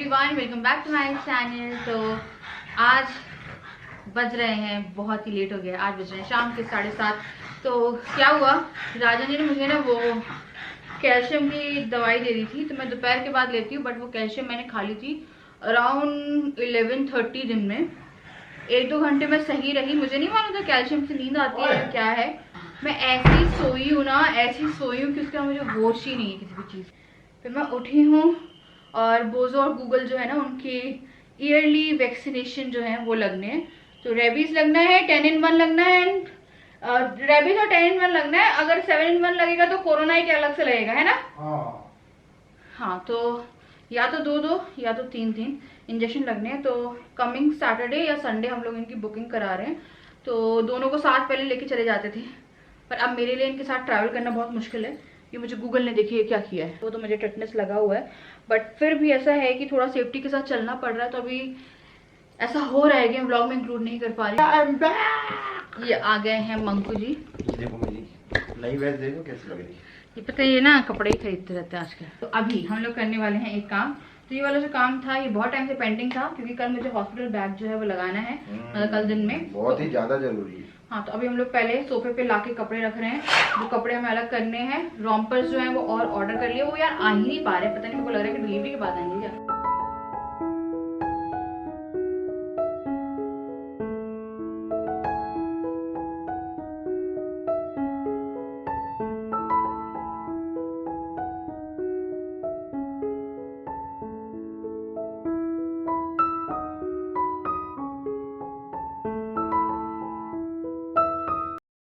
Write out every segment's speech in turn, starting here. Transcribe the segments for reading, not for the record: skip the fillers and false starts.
Everyone, welcome back to my channel. तो आज बज रहे हैं, बहुत ही लेट हो गया, आज बज रहे हैं शाम के 7:30। तो क्या हुआ, राजा जी ने मुझे ना वो कैल्शियम की दवाई दे दी थी, तो मैं दोपहर के बाद लेती हूँ, बट वो कैल्शियम मैंने खा ली थी अराउंड 11:30 दिन में। 1-2 घंटे में सही रही, मुझे नहीं मालूम था कैल्शियम से नींद आती है या क्या है। मैं ऐसी सोई हूँ ना, ऐसी सोई हूँ कि उसका मुझे होश ही नहीं है किसी भी चीज़। फिर मैं उठी हूँ और बोजो और गूगल जो है ना, उनकी ईयरली वैक्सीनेशन जो है वो लगने हैं। तो रेबीज लगना है, 10-in-1 लगना है, एंड रेबीज और 10-in-1 लगना है। अगर 7-in-1 लगेगा तो कोरोना ही अलग से लगेगा, है ना? हाँ, तो या तो दो या तो तीन इंजेक्शन लगने हैं। तो कमिंग सैटरडे या संडे हम लोग इनकी बुकिंग करा रहे हैं। तो दोनों को साथ पहले लेके चले जाते थे, पर अब मेरे लिए इनके साथ ट्रैवल करना बहुत मुश्किल है। ये मुझे गूगल ने देखिए क्या किया है, वो तो मुझे टेटनस लगा हुआ है, बट फिर भी ऐसा है कि थोड़ा सेफ्टी के साथ चलना पड़ रहा है। तो अभी ऐसा हो रहा है कि मैं ब्लॉग में इंक्लूड नहीं कर पा रही। ये आ गए हैं मंकू जी। देखो मेरी नई वैस देखो कैसी लग रही है। ये पता है, ये ना कपड़े ही खरीदते रहते हैं आजकल। तो अभी हम लोग करने वाले हैं एक काम। तो ये वाला जो काम था ये बहुत टाइम से पेंडिंग था, क्योंकि कल मुझे हॉस्पिटल बैग जो है वो लगाना है, मतलब कल दिन में बहुत ही ज्यादा जरूरी है। हाँ, तो अभी हम लोग पहले सोफे पे लाके कपड़े रख रहे हैं। वो कपड़े हमें अलग करने हैं। रॉम्पर्स जो है वो और ऑर्डर कर लिए, वो यार आ ही नहीं पा रहे, पता नहीं, मेरे को लग रहा है कि डिलीवरी के बाद आएंगे क्या।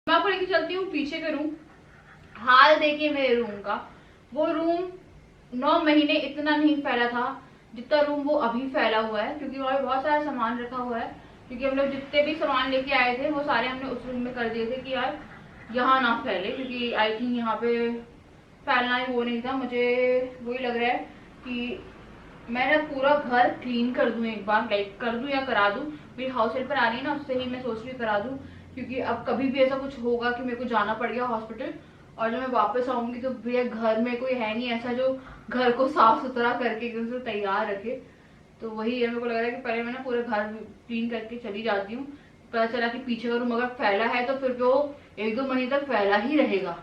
मैं आपको लेके चलती हूँ पीछे का रूम। हाल देखिए मेरे रूम का। वो रूम 9 महीने इतना नहीं फैला था जितना रूम वो अभी फैला हुआ है, क्योंकि वहाँ बहुत सारा सामान रखा हुआ है। क्योंकि हम लोग जितने भी सामान लेके आए थे वो सारे हमने उस रूम में कर दिए थे कि यार यहाँ ना फैले, क्योंकि आई थिंक यहाँ पे फैलना ही वो नहीं था। मुझे वही लग रहा है कि मैं ना पूरा घर क्लीन कर दूं एक बार, लाइक कर दूं या करा दूं। मेरी हाउस हेल्पर आ रही है ना, उससे ही मैं सोच रही हूँ करा दूं, क्योंकि अब कभी भी ऐसा कुछ होगा कि मेरे को जाना पड़ गया हॉस्पिटल, और जब मैं वापस आऊंगी तो भैया घर में कोई है नहीं ऐसा जो घर को साफ सुथरा करके एकदम से तैयार रखे। तो वही है, मेरे को लग रहा है कि पहले मैं ना पूरा घर क्लीन करके चली जाती हूँ। पता चला कि पीछे का रूम अगर फैला है तो फिर वो 1-2 महीने तक फैला ही रहेगा,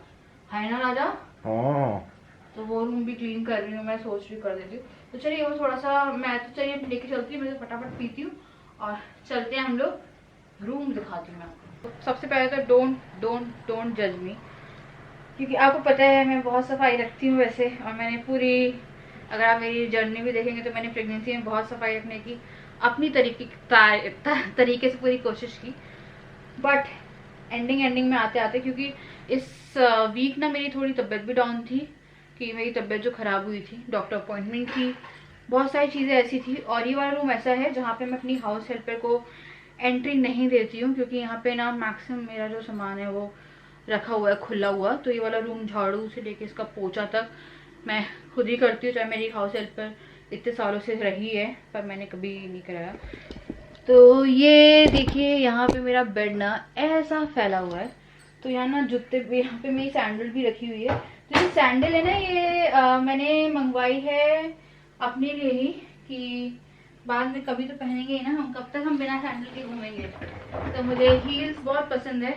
है ना राजा? तो वो रूम भी क्लीन कर रही हूँ, मैं सोच रही कर देती हूँ। तो चलिए वो थोड़ा सा, मैं तो चलिए लेके चलती हूँ, मैं तो फटाफट पीती हूँ और चलते हैं हम लोग। रूम दिखाती हूँ मैं आपको। सबसे पहले तो डोंट जज मी, क्योंकि आपको पता है मैं बहुत सफाई रखती हूँ वैसे, और मैंने पूरी, अगर आप मेरी जर्नी भी देखेंगे तो मैंने प्रेगनेंसी में बहुत सफाई रखने की अपनी तरीके से पूरी कोशिश की। बट एंडिंग में आते आते, क्योंकि इस वीक ना मेरी थोड़ी तबीयत भी डाउन थी, कि मेरी तबीयत जो खराब हुई थी, डॉक्टर अपॉइंटमेंट थी, बहुत सारी चीज़ें ऐसी थी। और ये वाला रूम ऐसा है जहाँ पे मैं अपनी हाउस हेल्पर को एंट्री नहीं देती हूँ, क्योंकि यहाँ पे ना मैक्सिमम मेरा जो सामान है वो रखा हुआ है खुला हुआ। तो ये वाला रूम झाड़ू से लेके इसका पोछा तक मैं खुद ही करती हूँ, चाहे मेरी हाउस हेल्पर इतने सालों से रही है, पर मैंने कभी नहीं कराया। तो ये देखिए यहाँ पे मेरा बेड ना ऐसा फैला हुआ है। तो यहाँ ना जूते भी, यहाँ पे मेरी सैंडल भी रखी हुई है। तो ये सैंडल है ना, ये मैंने मंगवाई है अपने लिए ही, कि बाद में कभी तो पहनेंगे ही ना हम, कब तक हम बिना सैंडल के घूमेंगे। तो मुझे हील्स बहुत पसंद है,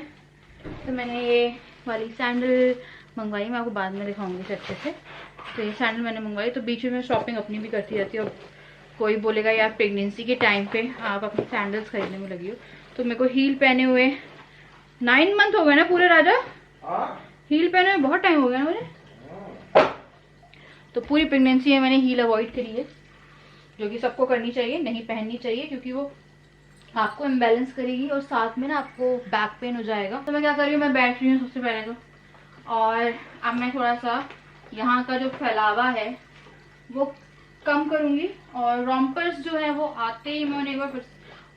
तो मैंने ये वाली सैंडल मंगवाई, मैं आपको बाद में दिखाऊंगी अच्छे से। तो ये सैंडल मैंने मंगवाई, तो बीच में मैं शॉपिंग अपनी भी करती रहती हूँ। कोई बोलेगा यार प्रेगनेंसी के टाइम पे आप अपनी सैंडल्स खरीदने में लगी हो। तो मेरे को हील पहने हुए 9 मंथ हो गए ना पूरे राजा। हील पहने हुए बहुत टाइम हो गया ना मुझे। तो पूरी प्रेगनेंसी में मैंने हील अवॉइड करी है, जो कि सबको करनी चाहिए, नहीं पहननी चाहिए, क्योंकि वो आपको इम्बैलेंस करेगी और साथ में ना आपको बैक पेन हो जाएगा। तो मैं क्या कर रही हूँ, मैं बैठ रही हूँ सबसे पहले तो, और अब मैं थोड़ा सा यहाँ का जो फैलावा है वो कम करूंगी, और रॉम्पर्स जो है वो आते ही मैं उन्हें एक बार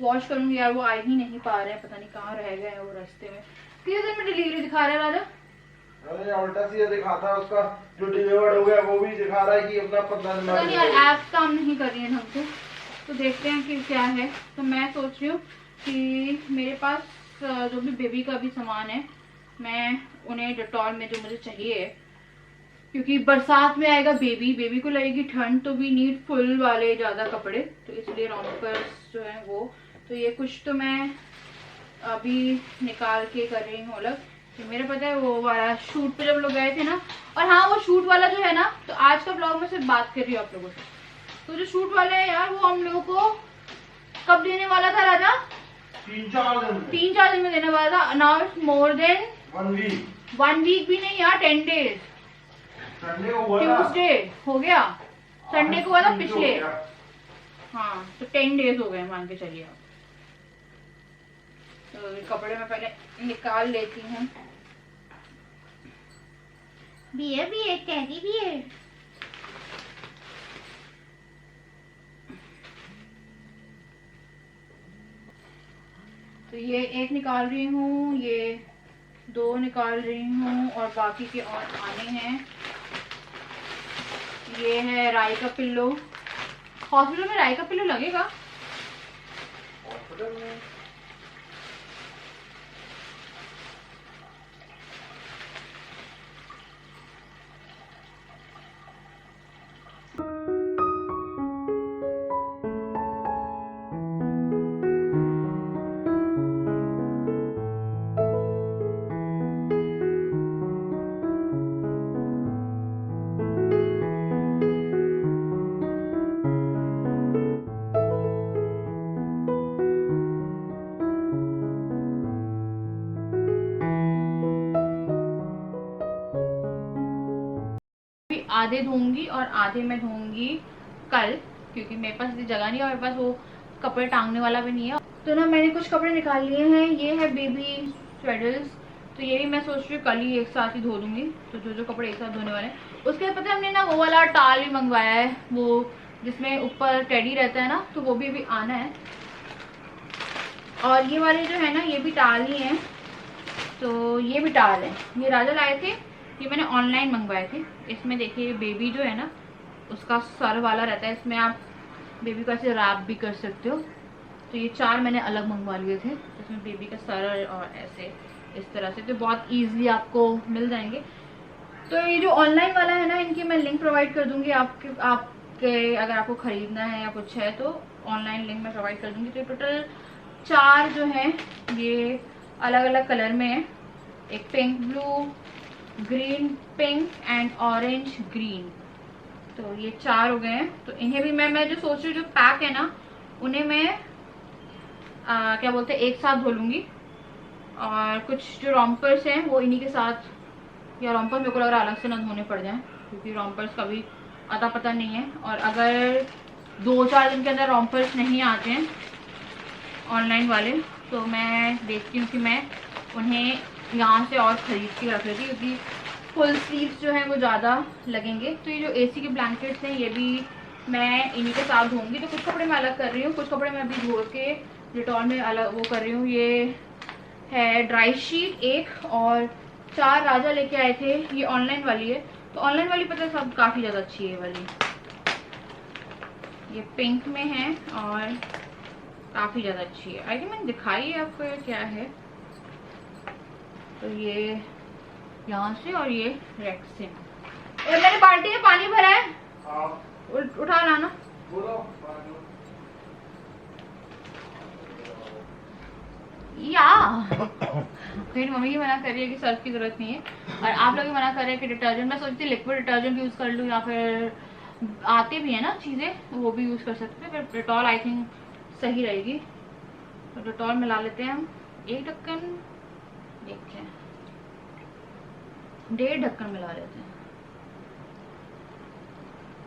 वॉश करूंगी। यार वो आ ही नहीं पा रहे हैं, पता नहीं कहाँ रह गए हैं वो रास्ते में। कितने दिन में डिलीवरी दिखा रहा है राजा? अरे उल्टा सीधा दिखाता है, उसका जो डिलीवर्ड हो गया वो भी दिखा रहा है कि अपना 15 दिन पता नहीं यार, ऐप काम नहीं कर रही है ढंग से। तो देखते हैं कि क्या है। तो मैं सोच रही हूँ कि मेरे पास जो भी बेबी का भी सामान है, मैं उन्हें डेटॉल में जो मुझे चाहिए क्योंकि बरसात में आएगा बेबी, बेबी को लगेगी ठंड, तो वी नीड फुल वाले ज्यादा कपड़े, तो इसलिए रोम्पर्स जो है वो। तो ये कुछ तो मैं अभी निकाल के कर रही हूँ अलग। तो मेरा पता है वो वाला शूट पे जब लोग गए थे ना, और हाँ वो शूट वाला जो है ना, तो आज का ब्लॉग में सिर्फ बात कर रही हूँ आप लोगों से। तो जो शूट वाला है यार, वो हम लोगों को कब देने वाला था राजा? 3-4 दिन में देने वाला था। Now it's more than 1 week भी नहीं यार, 10 डेज। संडे को हुआ था, ट्यूसडे हो गया, संडे को हुआ था पिछले। हो गया। हाँ तो 10 डेज हो गए मान के चलिए आप। तो ये कपड़े मैं पहले निकाल लेती हूँ। भी है टेडी भी है। तो ये एक निकाल रही हूँ, ये 2 निकाल रही हूँ, और बाकी के और आने हैं। ये है राई का पिल्लो। हॉस्पिटल में राई का पिल्लो लगेगा? हॉस्पिटल में आधे धोऊंगी और आधे मैं धोऊंगी कल, क्योंकि मेरे पास इतनी जगह नहीं है और मेरे पास वो कपड़े टांगने वाला भी नहीं है। तो ना मैंने कुछ कपड़े निकाल लिए हैं। ये है बेबी स्वेडल्स, तो ये भी मैं सोच रही हूँ कल ही एक साथ ही धो दूंगी। तो जो जो कपड़े एक साथ धोने वाले हैं, उसके बाद पता है हमने ना वो वाला टाल भी मंगवाया है, वो जिसमें ऊपर टेडी रहता है ना, तो वो भी अभी आना है। और ये वाले जो है ना, ये भी टाल ही है। तो ये भी टाल है, ये राजा लाए थे, ये मैंने ऑनलाइन मंगवाए थे। इसमें देखिए बेबी जो है ना, उसका सर वाला रहता है, इसमें आप बेबी को ऐसे रैप भी कर सकते हो। तो ये 4 मैंने अलग मंगवा लिए थे, इसमें बेबी का सर और ऐसे इस तरह से, तो बहुत ईजिली आपको मिल जाएंगे। तो ये जो ऑनलाइन वाला है ना, इनकी मैं लिंक प्रोवाइड कर दूंगी आपके अगर आपको खरीदना है या कुछ है तो ऑनलाइन लिंक मैं प्रोवाइड कर दूंगी। तो टोटल 4 जो है ये अलग अलग कलर में है, एक pink blue, green pink and orange green. तो ये 4 हो गए हैं। तो इन्हें भी मैं जो सोच रही हूँ, जो पैक है ना, उन्हें मैं क्या बोलते हैं एक साथ धो लूंगी। और कुछ जो रॉम्पर्स हैं वो इन्हीं के साथ, या रॉम्पर्स मेरे को लग रहा है अलग से ना धोने पड़ जाए, क्योंकि रॉम्पर्स का भी अता पता नहीं है। और अगर 2-4 दिन के अंदर रॉम्पर्स नहीं आते हैं ऑनलाइन वाले, तो मैं देखती हूँ कि मैं उन्हें यहाँ से और ख़रीद के रख लेती, क्योंकि फुल स्लीव्स जो हैं वो ज़्यादा लगेंगे। तो ये जो एसी के ब्लैंकेट्स हैं, ये भी मैं इन्हीं के साथ धोऊंगी। तो कुछ कपड़े मैं अलग कर रही हूँ, कुछ कपड़े मैं अभी धो के डिटॉल में अलग वो कर रही हूँ। ये है ड्राई शीट एक, और 4 राजा लेके आए थे, ये ऑनलाइन वाली है। तो ऑनलाइन वाली पता है सब काफ़ी ज़्यादा अच्छी है ये वाली, ये पिंक में है और काफ़ी ज़्यादा अच्छी है। आई थिंक मैंने दिखाई है आपको ये क्या है। तो ये यहाँ से, और ये रेक्सिन। और मैंने बाल्टी में पानी भरा है, उठा लाना। या फिर मम्मी की मना कर रही है कि सर्फ की जरूरत नहीं है, और आप लोग भी मना कर रहे हैं कि डिटर्जेंट। मैं सोचती हूँ लिक्विड डिटर्जेंट यूज़ कर लूँ, या फिर आते भी है ना चीज़ें, वो भी यूज़ कर सकते हैं। फिर डिटॉल आई थिंक सही रहेगी। तो डिटॉल मिला लेते हैं हम, 1 ढक्कन, देखते हैं 1.5 ढक्कन मिला लेते हैं।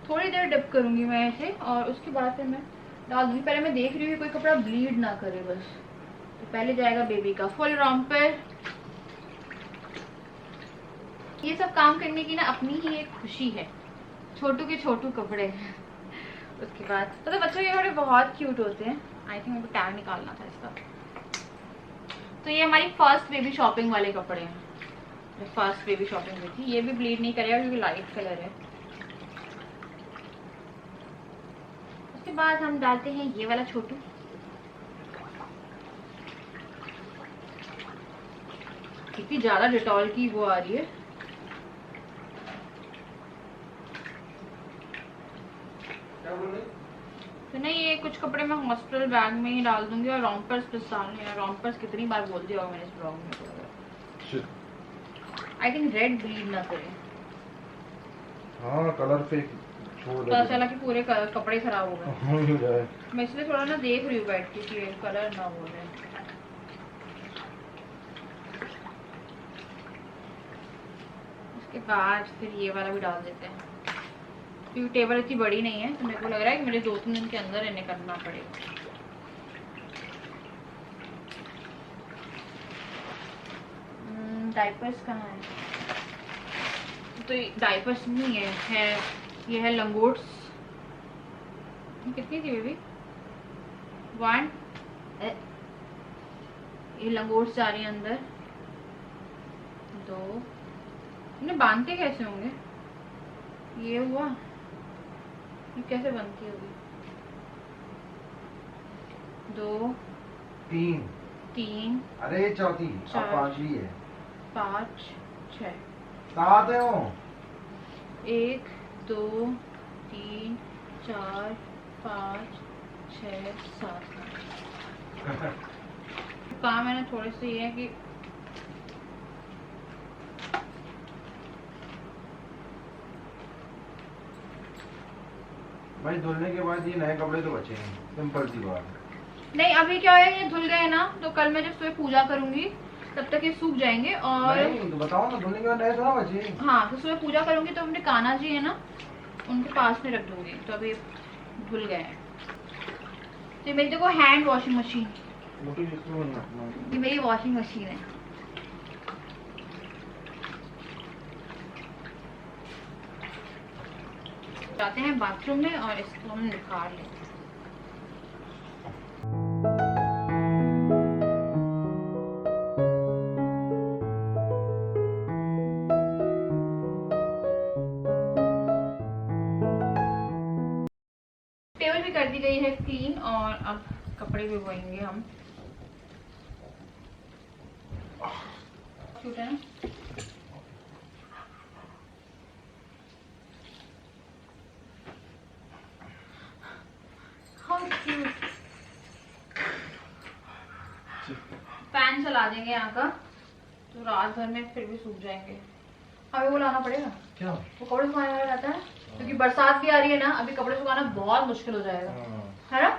थोड़ी देर डिप करूंगी मैं ऐसे, और उसके बाद फिर मैं डाल दूंगी। पहले मैं देख रही हूँ कोई कपड़ा ब्लीड ना करे बस। तो पहले जाएगा बेबी का फुल रॉम्पर। ये सब काम करने की ना अपनी ही एक खुशी है, छोटू के छोटू कपड़े। उसके बाद तो बच्चों के कपड़े बहुत क्यूट होते हैं। आई थिंक मुझे टैग निकालना था इसका। तो ये हमारी फर्स्ट बेबी शॉपिंग वाले कपड़े हैं, फर्स्ट बेबी शॉपिंग हुई थी। ये भी ब्लीड नहीं करेगा क्योंकि लाइट कलर है। उसके बाद हम डालते हैं ये वाला छोटू। कितनी ज्यादा डिटॉल की वो आ रही है। तो ना ये कुछ कपड़े मैं हॉस्पिटल बैग में ही डाल दूंगी और रॉम्पर्स बस डालने हैं। रॉम्पर्स कितनी बार बोल दिया होगा मैंने इस ब्लॉग में। आई थिंक रेड ब्लीड ना करे। हाँ कलर पे छोड़ दे। पता चला कि पूरे कपड़े खराब हो गए। हो जाए। मैं इसलिए थोड़ा ना देख रही हूँ बैठ के कि कलर ना हो जाए। उसके बाद फिर ये वाला भी डाल देते हैं क्योंकि टेबल इतनी बड़ी नहीं है तो मेरे को लग रहा है कि मुझे 2-3 दिन के अंदर इन्हें करना पड़ेगा। डाइपर्स कहाँ है? तो डाइपर्स नहीं है ये है लंगोट्स। कितनी थी बेबी? 1। ये लंगोट्स जा रही है अंदर। 2। इन्हें बांधते कैसे होंगे? ये हुआ, ये कैसे बनती होगी? 2 3 अरे चौथी अब 5वीं है। 5 6 7 है वो। 1 2 3 4 5 6 7। काम है ना थोड़े से ये है कि भाई धुलने के बाद ये नए कपड़े तो बचेंगे, सिंपल सी बात है। नहीं अभी क्या है ये धुल गए ना तो कल मैं जब सुबह पूजा करूंगी तब तक ये सूख जाएंगे और नहीं तो बताओ ना धुलने के बाद नए थोड़ा बचे। हाँ तो सुबह पूजा करूंगी तो अपने कान्हा जी है ना उनके पास में रख दूंगी तो अभी धुल गए हैं। तो मेरी देखो हैंड वॉशिंग मशीन, ये मेरी वॉशिंग मशीन है। जाते हैं बाथरूम में और इसको हम निकाल लेते हैं। टेबल भी कर दी गई है क्लीन और अब कपड़े भी धोएंगे हम। क्यूट है ना? फैन चला देंगे यहाँ का तो रात भर में फिर भी सूख जाएंगे। हमें वो लाना पड़ेगा क्या? वो कपड़े सुखाने वाला रहता है क्योंकि बरसात भी आ रही है ना, अभी कपड़े सुखाना बहुत मुश्किल हो जाएगा है ना।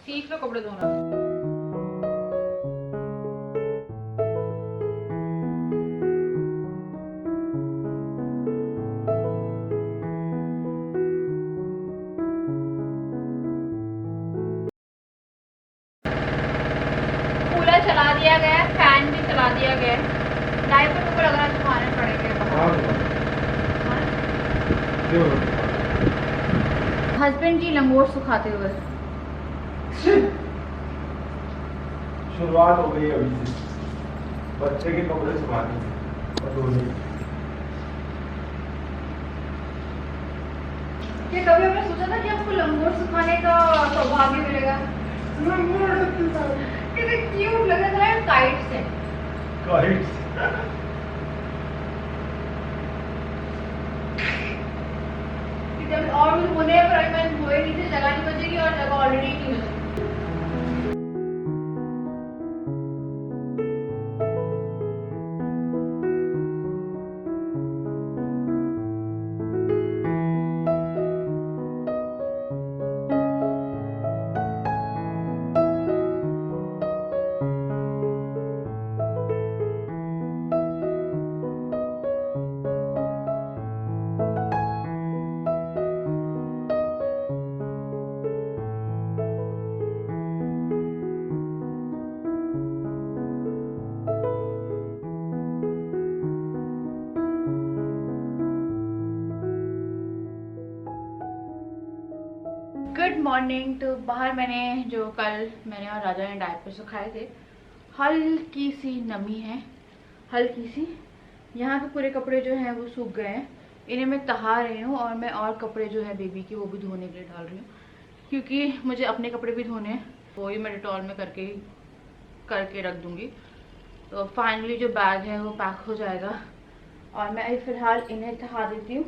सीख लो कपड़े धोना। कूलर चला दिया गया, फैन भी चला दिया गया। डायपर ऊपर अगर सुखाने पड़ेंगे। हस्बैंड जी लंगोट सुखाते हुए। शुरुआत हो गई अभी से बच्चे के कपड़े सुखाने से। क्या कभी हमने सोचा था कि आपको लंगोट सुखाने का सौभाग्य मिलेगा? कितने क्यूट लग रहा है काइट्स है। जब और भी होने पर मैं धोए नीचे जगह नहीं बचेगी और जगह ऑलरेडी नहीं बचेगी। Good morning. तो बाहर मैंने जो कल मैंने और राजा ने डायपर सुखाए थे, हल्की सी नमी है, हल्की सी। यहाँ के पूरे कपड़े जो हैं वो सूख गए हैं, इन्हें मैं तहा रही हूँ और मैं और कपड़े जो है बेबी के वो भी धोने के लिए डाल रही हूँ क्योंकि मुझे अपने कपड़े भी धोने हैं। वो ही मैं डिटॉल में करके रख दूंगी। तो फाइनली जो बैग है वो पैक हो जाएगा और मैं अभी फ़िलहाल इन्हें थका देती हूँ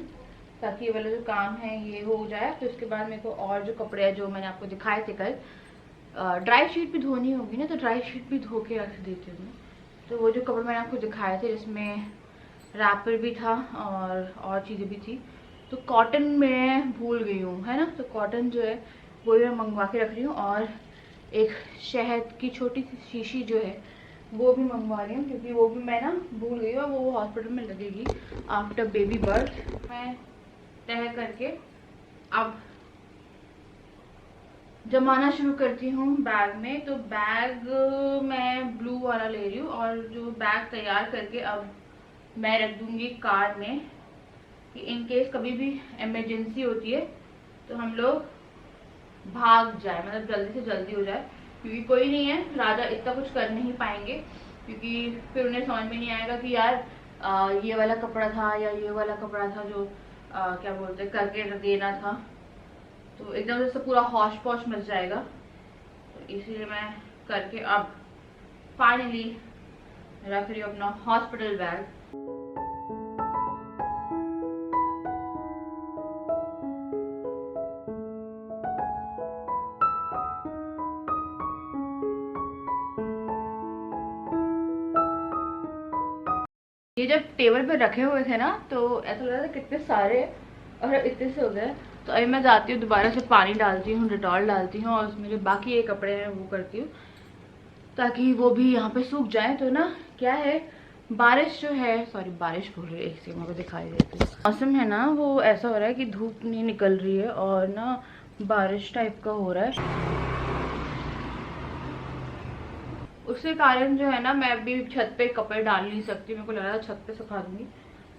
ताकि ये वाला जो काम है ये हो जाए। फिर उसके बाद मेरे को और जो कपड़े हैं जो मैंने आपको दिखाए थे कल, ड्राई शीट भी धोनी होगी ना, तो ड्राई शीट भी धो के रख देती हूँ। तो वो जो कपड़े मैंने आपको दिखाए थे जिसमें रैपर भी था और चीज़ें भी थी, तो कॉटन मैं भूल गई हूँ, है ना। तो कॉटन जो है वो मैं मंगवा के रख रही हूँ और एक शहद की छोटी सी शीशी जो है वो भी मंगवा रही हूँ क्योंकि वो भी मैं ना भूल गई हूँ और वो हॉस्पिटल में लगेगी आफ्टर बेबी बर्थ। मैं तय करके अब जमाना शुरू करती हूँ बैग में। तो बैग मैं ब्लू वाला ले रही हूँ और जो बैग तैयार करके अब मैं रख दूँगी कार में कि इन केस कभी भी इमरजेंसी होती है तो हम लोग भाग जाए, मतलब जल्दी से जल्दी हो जाए। क्योंकि कोई नहीं है, राजा इतना कुछ कर नहीं पाएंगे क्योंकि फिर उन्हें समझ में नहीं आएगा कि यार ये वाला कपड़ा था या ये वाला कपड़ा था जो क्या बोलते हैं करके देना था, तो एकदम से पूरा हौश पौश मच जाएगा। तो इसीलिए मैं करके अब फाइनली रख रही हूँ अपना हॉस्पिटल बैग। ये जब टेबल पे रखे हुए थे ना तो ऐसा लग रहा था कितने सारे और इतने से हो गए। तो अभी मैं जाती हूँ दोबारा से पानी डालती हूँ, डिटॉल डालती हूँ और उसमें जो बाकी ये कपड़े हैं वो करती हूँ ताकि वो भी यहाँ पे सूख जाए। तो ना क्या है, बारिश जो है, सॉरी बारिश बोल रही है, एक सेकंड को दिखाई देती है। मौसम है ना वो ऐसा हो रहा है कि धूप नहीं निकल रही है और ना बारिश टाइप का हो रहा है, उसके कारण जो है ना मैं अभी छत पे कपड़े डाल नहीं सकती। मेरे को लगा था छत पे सुखा दूंगी,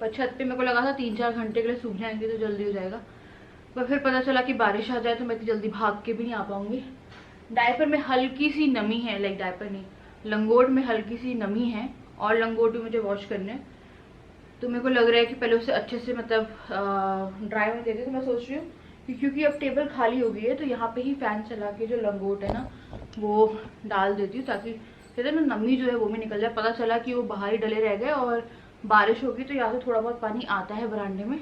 पर छत पे मेरे को लगा था 3-4 घंटे के लिए सूख जाएंगे तो जल्दी हो जाएगा, पर फिर पता चला कि बारिश आ जाए तो मैं इतनी जल्दी भाग के भी नहीं आ पाऊंगी। डायपर में हल्की सी नमी है, लाइक डायपर नहीं, लंगोट में हल्की सी नमी है और लंगोट भी मुझे वॉश करने हैं। तो मेरे को लग रहा है कि पहले उसे अच्छे से मतलब ड्राई होने देती। तो मैं सोच रही हूँ कि क्योंकि अब टेबल खाली हो गई है तो यहाँ पे ही फैन चला के जो लंगोट है ना वो डाल देती हूँ ताकि कहते हैं ना नमी जो है वो भी निकल जाए। पता चला कि वो बाहर ही डले रह गए और बारिश होगी तो यहाँ से थोड़ा बहुत पानी आता है बरामदे में,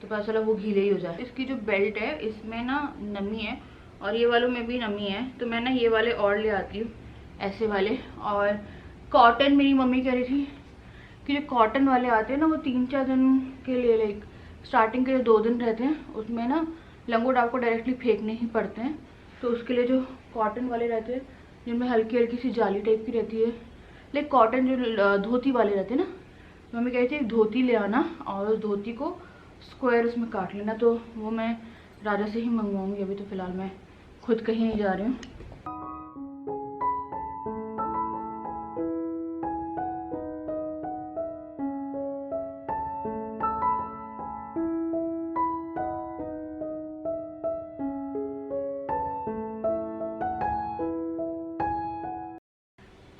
तो पता चला वो गीले ही हो जाए। इसकी जो बेल्ट है इसमें ना नमी है और ये वालों में भी नमी है, तो मैं ना ये वाले और ले आती हूँ ऐसे वाले। और कॉटन मेरी मम्मी कह रही थी कि जो कॉटन वाले आते हैं ना वो 3-4 दिन के लिए, लाइक स्टार्टिंग के जो 2 दिन रहते हैं उसमें ना लंगोट आपको डायरेक्टली फेंकने ही पड़ते हैं। तो उसके लिए जो कॉटन वाले रहते हैं जिनमें हल्की हल्की सी जाली टाइप की रहती है, लाइक कॉटन जो धोती वाले रहते हैं ना, मम्मी कहती है धोती ले आना और उस धोती को स्क्वायर उसमें काट लेना। तो वो मैं राजा से ही मंगवाऊंगी। अभी तो फिलहाल मैं खुद कहीं नहीं जा रही हूँ।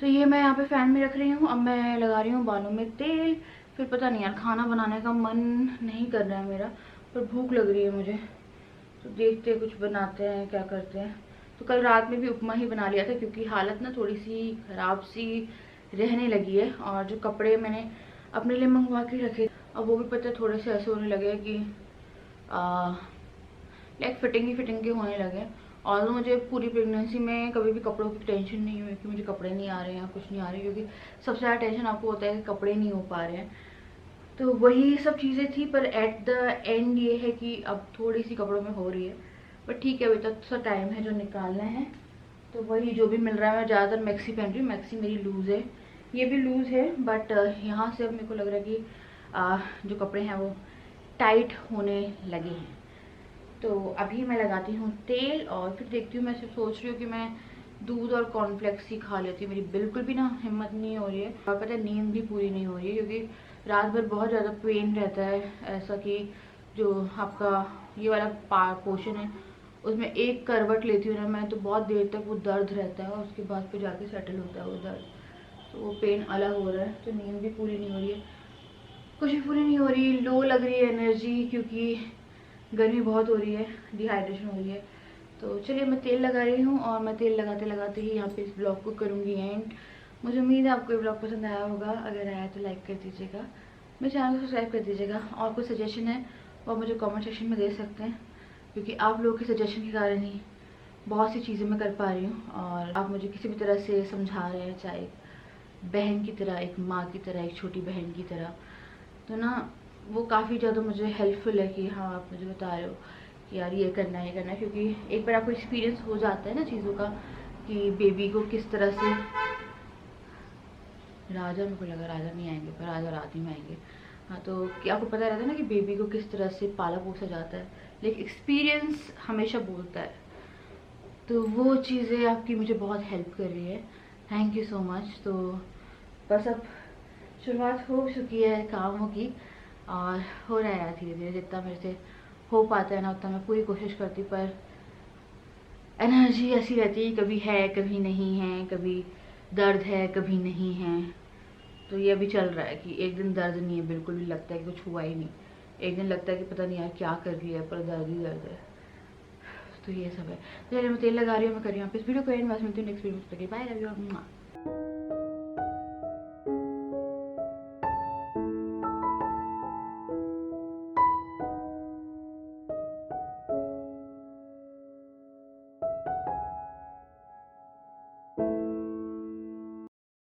तो ये मैं यहाँ पे फैन में रख रही हूँ। अब मैं लगा रही हूँ बालों में तेल। फिर पता नहीं यार, खाना बनाने का मन नहीं कर रहा है मेरा, पर भूख लग रही है मुझे, तो देखते हैं कुछ बनाते हैं, क्या करते हैं। तो कल रात में भी उपमा ही बना लिया था क्योंकि हालत ना थोड़ी सी ख़राब सी रहने लगी है। और जो कपड़े मैंने अपने लिए मंगवा के रखे अब वो भी पता है थोड़े से ऐसे होने लगे कि लाइक फिटिंग के होने लगे। और मुझे पूरी प्रेगनेंसी में कभी भी कपड़ों की टेंशन नहीं हुई कि मुझे कपड़े नहीं आ रहे हैं, कुछ नहीं आ रहे, क्योंकि सबसे ज़्यादा टेंशन आपको होता है कि कपड़े नहीं हो पा रहे हैं। तो वही सब चीज़ें थी, पर एट द एंड ये है कि अब थोड़ी सी कपड़ों में हो रही है, पर ठीक है अभी तक सा टाइम है जो निकालना है। तो वही जो भी मिल रहा है, मैं ज़्यादातर मैक्सी पहन रही हूँ। मैक्सी मेरी लूज़ है, ये भी लूज़ है, बट यहाँ से अब मेरे को लग रहा है कि जो कपड़े हैं वो टाइट होने लगे हैं। तो अभी मैं लगाती हूँ तेल और फिर देखती हूँ। मैं सिर्फ सोच रही हूँ कि मैं दूध और कॉर्नफ्लेक्स ही खा लेती हूँ। मेरी बिल्कुल भी ना हिम्मत नहीं हो रही है और पता है नींद भी पूरी नहीं हो रही है क्योंकि रात भर बहुत ज़्यादा पेन रहता है। ऐसा कि जो आपका ये वाला पोर्शन है उसमें एक करवट लेती हूँ ना मैं, तो बहुत देर तक वो दर्द रहता है और उसके बाद फिर जाके सेटल होता है वो दर्द, तो वो पेन अलग हो रहा है। तो नींद भी पूरी नहीं हो रही है, कुछ भी पूरी नहीं हो रही, लो लग रही है एनर्जी क्योंकि गर्मी बहुत हो रही है, डिहाइड्रेशन हो रही है। तो चलिए मैं तेल लगा रही हूँ और मैं तेल लगाते लगाते ही यहाँ पे इस ब्लॉग को करूँगी एंड। मुझे उम्मीद है आपको ये ब्लॉग पसंद आया होगा। अगर आया तो लाइक कर दीजिएगा, मेरे चैनल को सब्सक्राइब कर दीजिएगा, और कुछ सजेशन है वो मुझे कमेंट सेक्शन में दे सकते हैं, क्योंकि आप लोगों के सजेशन के कारण ही बहुत सी चीज़ें मैं कर पा रही हूँ। और आप मुझे किसी भी तरह से समझा रहे हैं, चाहे बहन की तरह, एक माँ की तरह, एक छोटी बहन की तरह, तो ना वो काफ़ी ज़्यादा मुझे हेल्पफुल है कि हाँ आप मुझे बता रहे हो कि यार ये करना है, ये करना है। क्योंकि एक बार आपको एक्सपीरियंस हो जाता है ना चीज़ों का कि बेबी को किस तरह से, राजा मेरे को लगा राजा नहीं आएंगे पर राजा रात ही में आएंगे। हाँ, तो क्या आपको पता रहता है ना कि बेबी को किस तरह से पाला पोसा जाता है, लेकिन एक्सपीरियंस हमेशा बोलता है। तो वो चीज़ें आपकी मुझे बहुत हेल्प कर रही है, थैंक यू सो मच। तो बस अब शुरुआत हो चुकी है कामों की, और हो रहा है यार धीरे धीरे, जितना मेरे से हो पाता है ना उतना मैं पूरी कोशिश करती, पर एनर्जी ऐसी रहती है, कभी है कभी नहीं है, कभी दर्द है कभी नहीं है। तो ये अभी चल रहा है कि एक दिन दर्द नहीं है, बिल्कुल भी लगता है कि कुछ हुआ ही नहीं, एक दिन लगता है कि पता नहीं यार क्या कर रही है, पर दर्द ही दर्द है। तो ये सब है। तो चलिए मैं तेल लगा रही हूँ, मैं कर रही हूँ इस वीडियो को एंड, बस मिलती हूँ नेक्स्ट वीडियो में। Bye, love you.